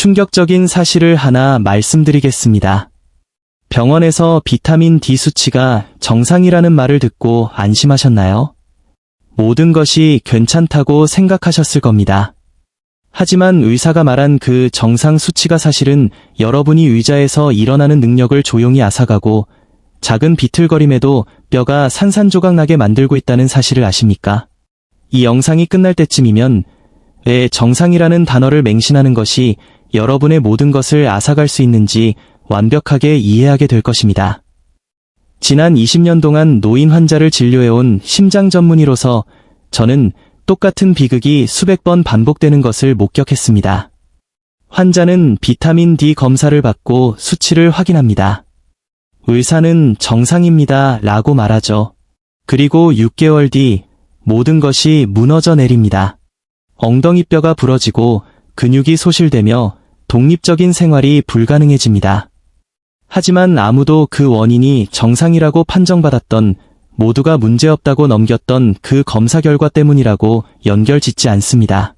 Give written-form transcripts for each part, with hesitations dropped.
충격적인 사실을 하나 말씀드리겠습니다. 병원에서 비타민 D 수치가 정상이라는 말을 듣고 안심하셨나요? 모든 것이 괜찮다고 생각하셨을 겁니다. 하지만 의사가 말한 그 정상 수치가 사실은 여러분이 의자에서 일어나는 능력을 조용히 앗아가고 작은 비틀거림에도 뼈가 산산조각나게 만들고 있다는 사실을 아십니까? 이 영상이 끝날 때쯤이면 왜 정상이라는 단어를 맹신하는 것이 여러분의 모든 것을 앗아갈 수 있는지 완벽하게 이해하게 될 것입니다. 지난 20년 동안 노인 환자를 진료해온 심장 전문의로서 저는 똑같은 비극이 수백 번 반복되는 것을 목격했습니다. 환자는 비타민 D 검사를 받고 수치를 확인합니다. 의사는 정상입니다 라고 말하죠. 그리고 6개월 뒤 모든 것이 무너져 내립니다. 엉덩이뼈가 부러지고 근육이 소실되며 독립적인 생활이 불가능해집니다. 하지만 아무도 그 원인이 정상이라고 판정받았던, 모두가 문제없다고 넘겼던 그 검사 결과 때문이라고 연결짓지 않습니다.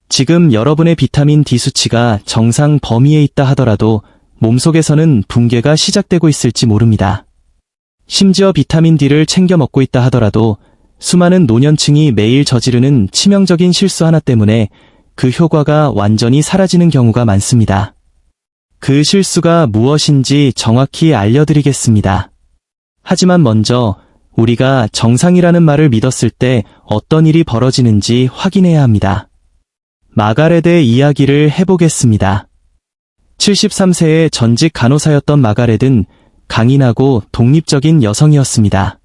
지금 여러분의 비타민 D 수치가 정상 범위에 있다 하더라도 몸속에서는 붕괴가 시작되고 있을지 모릅니다. 심지어 비타민 D를 챙겨 먹고 있다 하더라도 수많은 노년층이 매일 저지르는 치명적인 실수 하나 때문에 그 효과가 완전히 사라지는 경우가 많습니다. 그 실수가 무엇인지 정확히 알려드리겠습니다. 하지만 먼저 우리가 정상이라는 말을 믿었을 때 어떤 일이 벌어지는지 확인해야 합니다. 마가렛의 이야기를 해보겠습니다. 73세의 전직 간호사였던 마가렛은 강인하고 독립적인 여성이었습니다.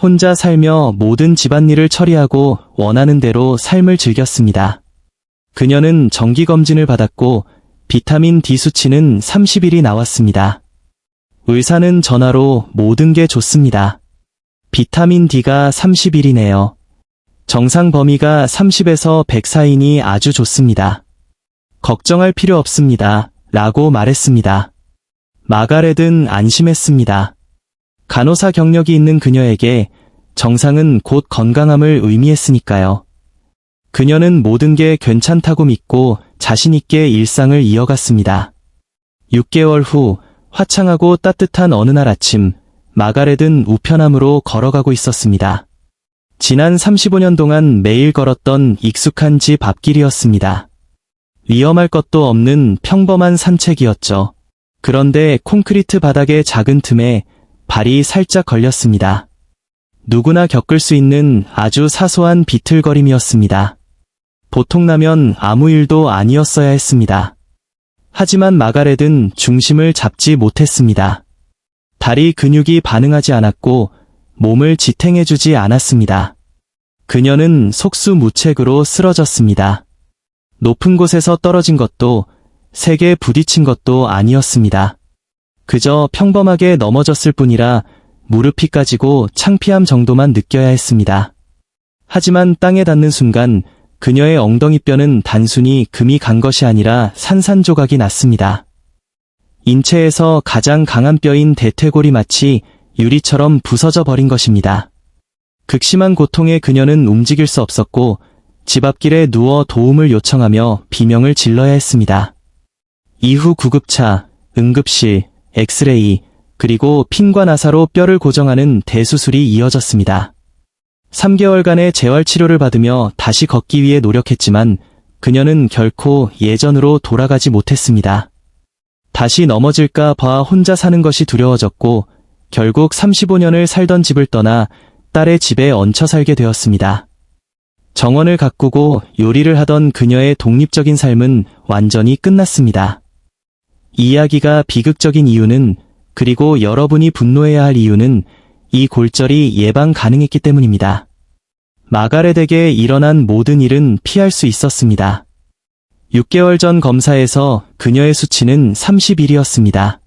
혼자 살며 모든 집안일을 처리하고 원하는 대로 삶을 즐겼습니다. 그녀는 정기검진을 받았고 비타민 D 수치는 30일이 나왔습니다. 의사는 전화로 모든 게 좋습니다. 비타민 D가 30일이네요. 정상 범위가 30에서 100 사이니 아주 좋습니다. 걱정할 필요 없습니다. 라고 말했습니다. 마가렛은 안심했습니다. 간호사 경력이 있는 그녀에게 정상은 곧 건강함을 의미했으니까요. 그녀는 모든 게 괜찮다고 믿고 자신있게 일상을 이어갔습니다. 6개월 후 화창하고 따뜻한 어느 날 아침, 마가렛은 우편함으로 걸어가고 있었습니다. 지난 35년 동안 매일 걸었던 익숙한 집 앞길이었습니다. 위험할 것도 없는 평범한 산책이었죠. 그런데 콘크리트 바닥의 작은 틈에 발이 살짝 걸렸습니다. 누구나 겪을 수 있는 아주 사소한 비틀거림이었습니다. 보통라면 아무 일도 아니었어야 했습니다. 하지만 마가렛은 중심을 잡지 못했습니다. 다리 근육이 반응하지 않았고 몸을 지탱해주지 않았습니다. 그녀는 속수무책으로 쓰러졌습니다. 높은 곳에서 떨어진 것도 세게 부딪힌 것도 아니었습니다. 그저 평범하게 넘어졌을 뿐이라 무릎이 까지고 창피함 정도만 느껴야 했습니다. 하지만 땅에 닿는 순간 그녀의 엉덩이뼈는 단순히 금이 간 것이 아니라 산산조각이 났습니다. 인체에서 가장 강한 뼈인 대퇴골이 마치 유리처럼 부서져 버린 것입니다. 극심한 고통에 그녀는 움직일 수 없었고 집 앞길에 누워 도움을 요청하며 비명을 질러야 했습니다. 이후 구급차, 응급실, 엑스레이, 그리고 핀과 나사로 뼈를 고정하는 대수술이 이어졌습니다. 3개월간의 재활치료를 받으며 다시 걷기 위해 노력했지만 그녀는 결코 예전으로 돌아가지 못했습니다. 다시 넘어질까 봐 혼자 사는 것이 두려워졌고 결국 35년을 살던 집을 떠나 딸의 집에 얹혀 살게 되었습니다. 정원을 가꾸고 요리를 하던 그녀의 독립적인 삶은 완전히 끝났습니다. 이 이야기가 비극적인 이유는, 그리고 여러분이 분노해야 할 이유는 이 골절이 예방 가능했기 때문입니다. 마가렛에게 일어난 모든 일은 피할 수 있었습니다. 6개월 전 검사에서 그녀의 수치는 30일이었습니다.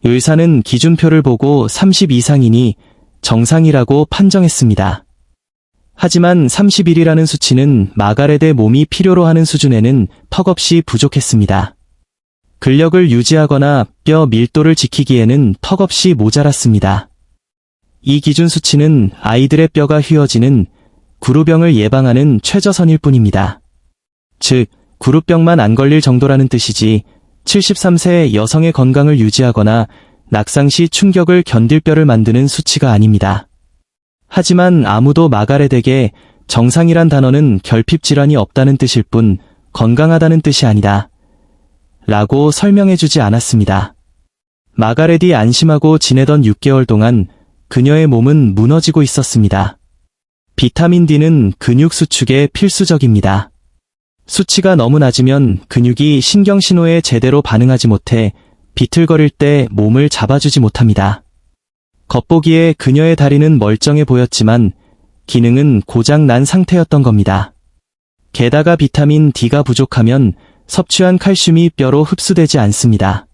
의사는 기준표를 보고 30 이상이니 정상이라고 판정했습니다. 하지만 30일이라는 수치는 마가렛의 몸이 필요로 하는 수준에는 턱없이 부족했습니다. 근력을 유지하거나 뼈 밀도를 지키기에는 턱없이 모자랐습니다. 이 기준 수치는 아이들의 뼈가 휘어지는 구루병을 예방하는 최저선일 뿐입니다. 즉, 구루병만 안 걸릴 정도라는 뜻이지 73세 여성의 건강을 유지하거나 낙상 시 충격을 견딜 뼈를 만드는 수치가 아닙니다. 하지만 아무도 마가렛에게 정상이란 단어는 결핍질환이 없다는 뜻일 뿐 건강하다는 뜻이 아니다 라고 설명해주지 않았습니다. 마가렛이 안심하고 지내던 6개월 동안 그녀의 몸은 무너지고 있었습니다. 비타민 D는 근육 수축에 필수적입니다. 수치가 너무 낮으면 근육이 신경신호에 제대로 반응하지 못해 비틀거릴 때 몸을 잡아주지 못합니다. 겉보기에 그녀의 다리는 멀쩡해 보였지만 기능은 고장 난 상태였던 겁니다. 게다가 비타민 D가 부족하면 섭취한 칼슘이 뼈로 흡수되지 않습니다.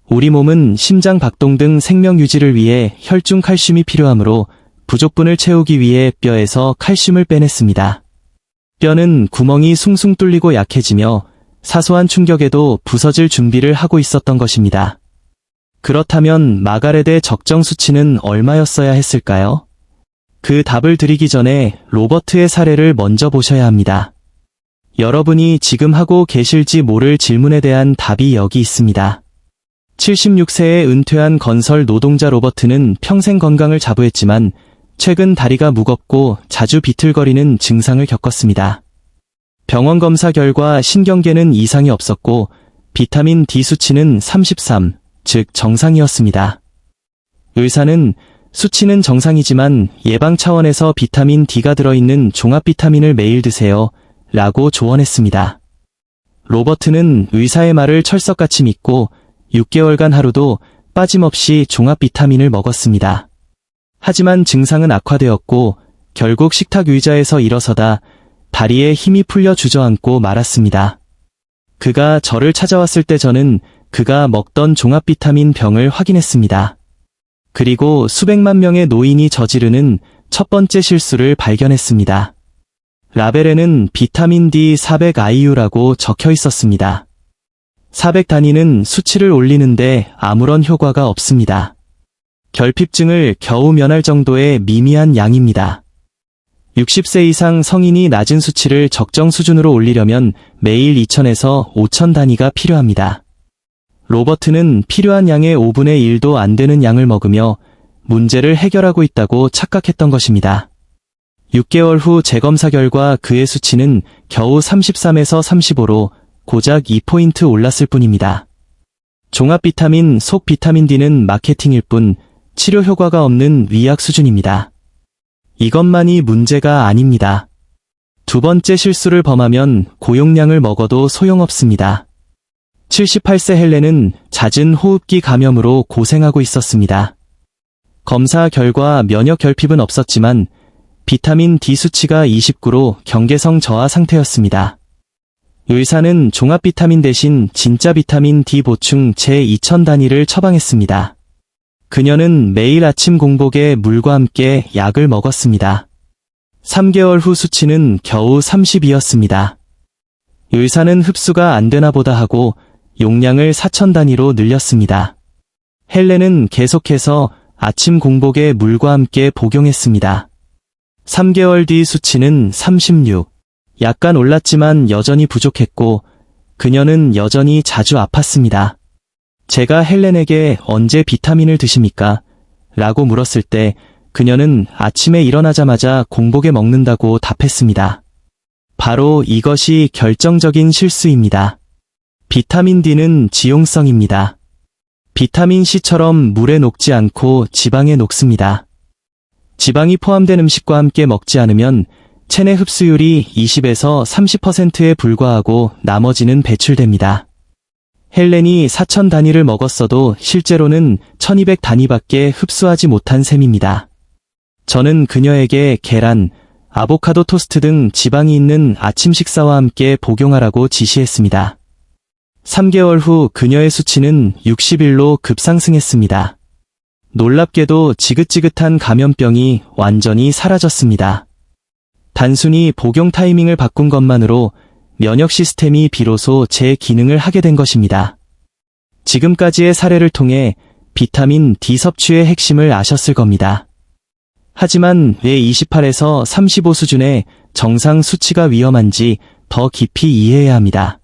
우리 몸은 심장 박동 등 생명 유지를 위해 혈중 칼슘이 필요하므로 부족분을 채우기 위해 뼈에서 칼슘을 빼냈습니다. 뼈는 구멍이 숭숭 뚫리고 약해지며 사소한 충격에도 부서질 준비를 하고 있었던 것입니다. 그렇다면 마가렛의 적정 수치는 얼마였어야 했을까요? 그 답을 드리기 전에 로버트의 사례를 먼저 보셔야 합니다. 여러분이 지금 하고 계실지 모를 질문에 대한 답이 여기 있습니다. 76세에 은퇴한 건설 노동자 로버트는 평생 건강을 자부했지만 최근 다리가 무겁고 자주 비틀거리는 증상을 겪었습니다. 병원 검사 결과 신경계는 이상이 없었고 비타민 D 수치는 33, 즉 정상이었습니다. 의사는 수치는 정상이지만 예방 차원에서 비타민 D가 들어있는 종합 비타민을 매일 드세요 라고 조언했습니다. 로버트는 의사의 말을 철석같이 믿고 6개월간 하루도 빠짐없이 종합 비타민을 먹었습니다. 하지만 증상은 악화되었고 결국 식탁 의자에서 일어서다 다리에 힘이 풀려 주저앉고 말았습니다. 그가 저를 찾아왔을 때 저는 그가 먹던 종합 비타민 병을 확인했습니다. 그리고 수백만 명의 노인이 저지르는 첫 번째 실수를 발견했습니다. 라벨에는 비타민 D 400IU라고 적혀 있었습니다. 400 단위는 수치를 올리는데 아무런 효과가 없습니다. 결핍증을 겨우 면할 정도의 미미한 양입니다. 60세 이상 성인이 낮은 수치를 적정 수준으로 올리려면 매일 2000에서 5000 단위가 필요합니다. 로버트는 필요한 양의 5분의 1도 안 되는 양을 먹으며 문제를 해결하고 있다고 착각했던 것입니다. 6개월 후 재검사 결과 그의 수치는 겨우 33에서 35로 고작 2포인트 올랐을 뿐입니다. 종합 비타민 속 비타민 D는 마케팅일 뿐 치료 효과가 없는 위약 수준입니다. 이것만이 문제가 아닙니다. 두 번째 실수를 범하면 고용량을 먹어도 소용없습니다. 78세 헬렌은 잦은 호흡기 감염으로 고생하고 있었습니다. 검사 결과 면역 결핍은 없었지만 비타민 D 수치가 29로 경계성 저하 상태였습니다. 의사는 종합 비타민 대신 진짜 비타민 D 보충 제2000 단위를 처방했습니다. 그녀는 매일 아침 공복에 물과 함께 약을 먹었습니다. 3개월 후 수치는 겨우 30이었습니다. 의사는 흡수가 안 되나 보다 하고 용량을 4000 단위로 늘렸습니다. 헬렌은 계속해서 아침 공복에 물과 함께 복용했습니다. 3개월 뒤 수치는 36. 약간 올랐지만 여전히 부족했고 그녀는 여전히 자주 아팠습니다. 제가 헬렌에게 언제 비타민을 드십니까? 라고 물었을 때 그녀는 아침에 일어나자마자 공복에 먹는다고 답했습니다. 바로 이것이 결정적인 실수입니다. 비타민 D는 지용성입니다. 비타민 C처럼 물에 녹지 않고 지방에 녹습니다. 지방이 포함된 음식과 함께 먹지 않으면 체내 흡수율이 20에서 30%에 불과하고 나머지는 배출됩니다. 헬렌이 4000 단위를 먹었어도 실제로는 1200 단위밖에 흡수하지 못한 셈입니다. 저는 그녀에게 계란, 아보카도 토스트 등 지방이 있는 아침 식사와 함께 복용하라고 지시했습니다. 3개월 후 그녀의 수치는 61로 급상승했습니다. 놀랍게도 지긋지긋한 감염병이 완전히 사라졌습니다. 단순히 복용 타이밍을 바꾼 것만으로 면역 시스템이 비로소 제 기능을 하게 된 것입니다. 지금까지의 사례를 통해 비타민 D 섭취의 핵심을 아셨을 겁니다. 하지만 왜 28에서 35 수준의 정상 수치가 위험한지 더 깊이 이해해야 합니다.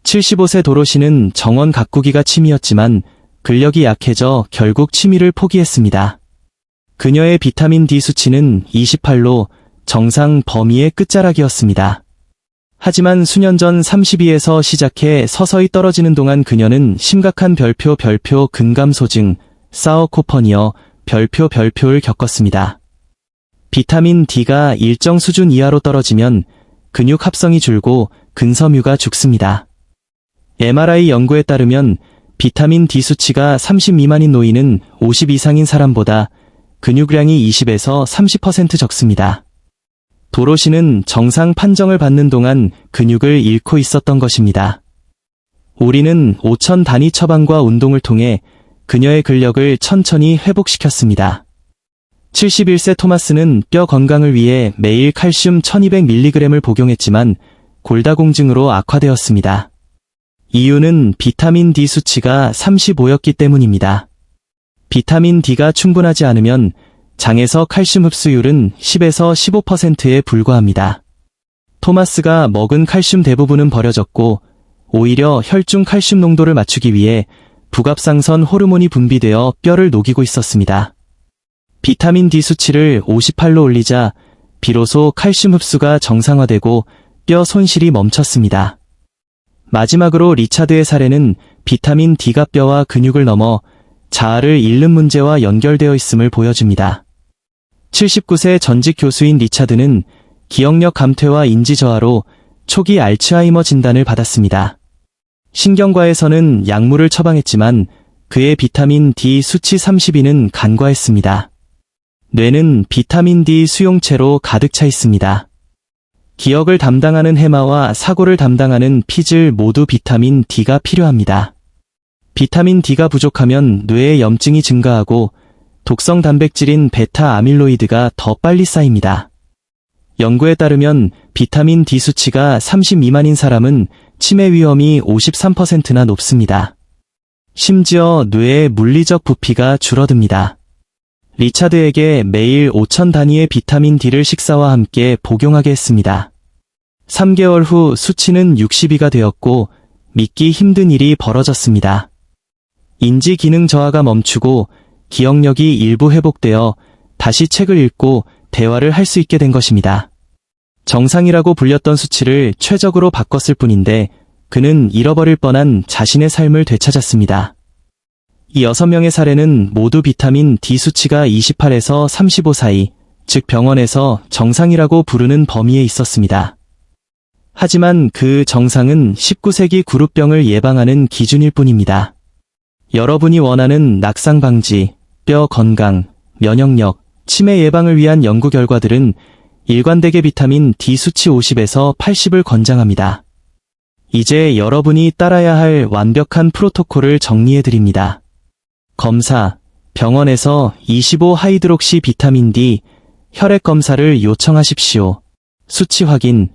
75세 도로시는 정원 가꾸기가 취미였지만 근력이 약해져 결국 취미를 포기했습니다. 그녀의 비타민 D 수치는 28로 정상 범위의 끝자락이었습니다. 하지만 수년 전 32에서 시작해 서서히 떨어지는 동안 그녀는 심각한 별표 근감소증, 사어코퍼니어 별표를 겪었습니다. 비타민 D가 일정 수준 이하로 떨어지면 근육 합성이 줄고 근섬유가 죽습니다. MRI 연구에 따르면 비타민 D 수치가 30 미만인 노인은 50 이상인 사람보다 근육량이 20에서 30% 적습니다. 도로시는 정상 판정을 받는 동안 근육을 잃고 있었던 것입니다. 우리는 5천 단위 처방과 운동을 통해 그녀의 근력을 천천히 회복시켰습니다. 71세 토마스는 뼈 건강을 위해 매일 칼슘 1200mg을 복용했지만 골다공증으로 악화되었습니다. 이유는 비타민 D 수치가 35였기 때문입니다. 비타민 D가 충분하지 않으면 장에서 칼슘 흡수율은 10에서 15%에 불과합니다. 토마스가 먹은 칼슘 대부분은 버려졌고 오히려 혈중 칼슘 농도를 맞추기 위해 부갑상선 호르몬이 분비되어 뼈를 녹이고 있었습니다. 비타민 D 수치를 58로 올리자 비로소 칼슘 흡수가 정상화되고 뼈 손실이 멈췄습니다. 마지막으로 리차드의 사례는 비타민 D가 뼈와 근육을 넘어 자아를 잃는 문제와 연결되어 있음을 보여줍니다. 79세 전직 교수인 리차드는 기억력 감퇴와 인지 저하로 초기 알츠하이머 진단을 받았습니다. 신경과에서는 약물을 처방했지만 그의 비타민 D 수치 32는 간과했습니다. 뇌는 비타민 D 수용체로 가득 차 있습니다. 기억을 담당하는 해마와 사고를 담당하는 피질 모두 비타민 D가 필요합니다. 비타민 D가 부족하면 뇌의 염증이 증가하고 독성 단백질인 베타 아밀로이드가 더 빨리 쌓입니다. 연구에 따르면 비타민 D 수치가 30 미만인 사람은 치매 위험이 53%나 높습니다. 심지어 뇌의 물리적 부피가 줄어듭니다. 리차드에게 매일 5천 단위의 비타민 D를 식사와 함께 복용하게 했습니다. 3개월 후 수치는 62가 되었고 믿기 힘든 일이 벌어졌습니다. 인지 기능 저하가 멈추고 기억력이 일부 회복되어 다시 책을 읽고 대화를 할 수 있게 된 것입니다. 정상이라고 불렸던 수치를 최적으로 바꿨을 뿐인데 그는 잃어버릴 뻔한 자신의 삶을 되찾았습니다. 이 6명의 사례는 모두 비타민 D 수치가 28에서 35 사이, 즉 병원에서 정상이라고 부르는 범위에 있었습니다. 하지만 그 정상은 19세기 그룹병을 예방하는 기준일 뿐입니다. 여러분이 원하는 낙상 방지, 뼈 건강, 면역력, 치매 예방을 위한 연구 결과들은 일관되게 비타민 D 수치 50에서 80을 권장합니다. 이제 여러분이 따라야 할 완벽한 프로토콜을 정리해드립니다. 검사, 병원에서 25하이드록시 비타민 D, 혈액 검사를 요청하십시오. 수치 확인,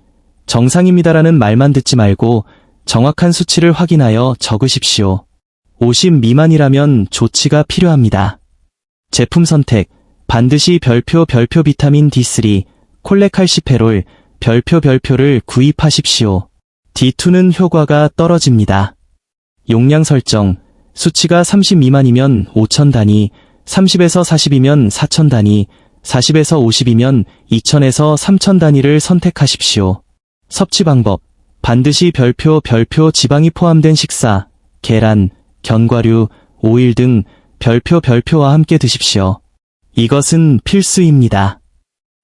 정상입니다라는 말만 듣지 말고 정확한 수치를 확인하여 적으십시오. 50 미만이라면 조치가 필요합니다. 제품 선택, 반드시 별표 비타민 D3, 콜레칼시페롤, 별표를 구입하십시오. D2는 효과가 떨어집니다. 용량 설정, 수치가 30 미만이면 5천 단위, 30에서 40이면 4천 단위, 40에서 50이면 2천에서 3천 단위를 선택하십시오. 섭취 방법, 반드시 별표 지방이 포함된 식사, 계란, 견과류, 오일 등 별표와 함께 드십시오. 이것은 필수입니다.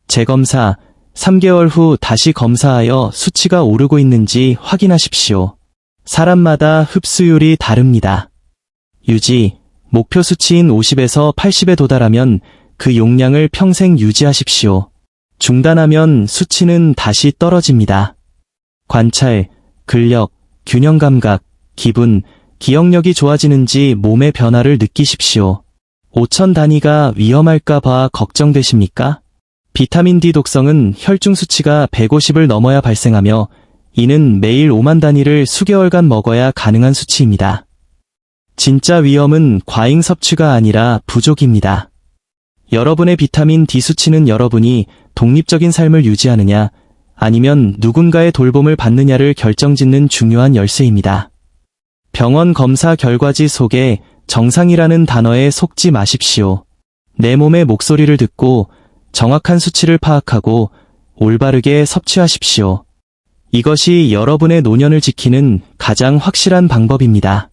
재검사, 3개월 후 다시 검사하여 수치가 오르고 있는지 확인하십시오. 사람마다 흡수율이 다릅니다. 유지, 목표 수치인 50에서 80에 도달하면 그 용량을 평생 유지하십시오. 중단하면 수치는 다시 떨어집니다. 관찰, 근력, 균형 감각, 기분, 기억력이 좋아지는지 몸의 변화를 느끼십시오. 5천 단위가 위험할까 봐 걱정되십니까? 비타민 D 독성은 혈중 수치가 150을 넘어야 발생하며 이는 매일 5만 단위를 수개월간 먹어야 가능한 수치입니다. 진짜 위험은 과잉 섭취가 아니라 부족입니다. 여러분의 비타민 D 수치는 여러분이 독립적인 삶을 유지하느냐 아니면 누군가의 돌봄을 받느냐를 결정짓는 중요한 열쇠입니다. 병원 검사 결과지 속에 정상이라는 단어에 속지 마십시오. 내 몸의 목소리를 듣고 정확한 수치를 파악하고 올바르게 섭취하십시오. 이것이 여러분의 노년을 지키는 가장 확실한 방법입니다.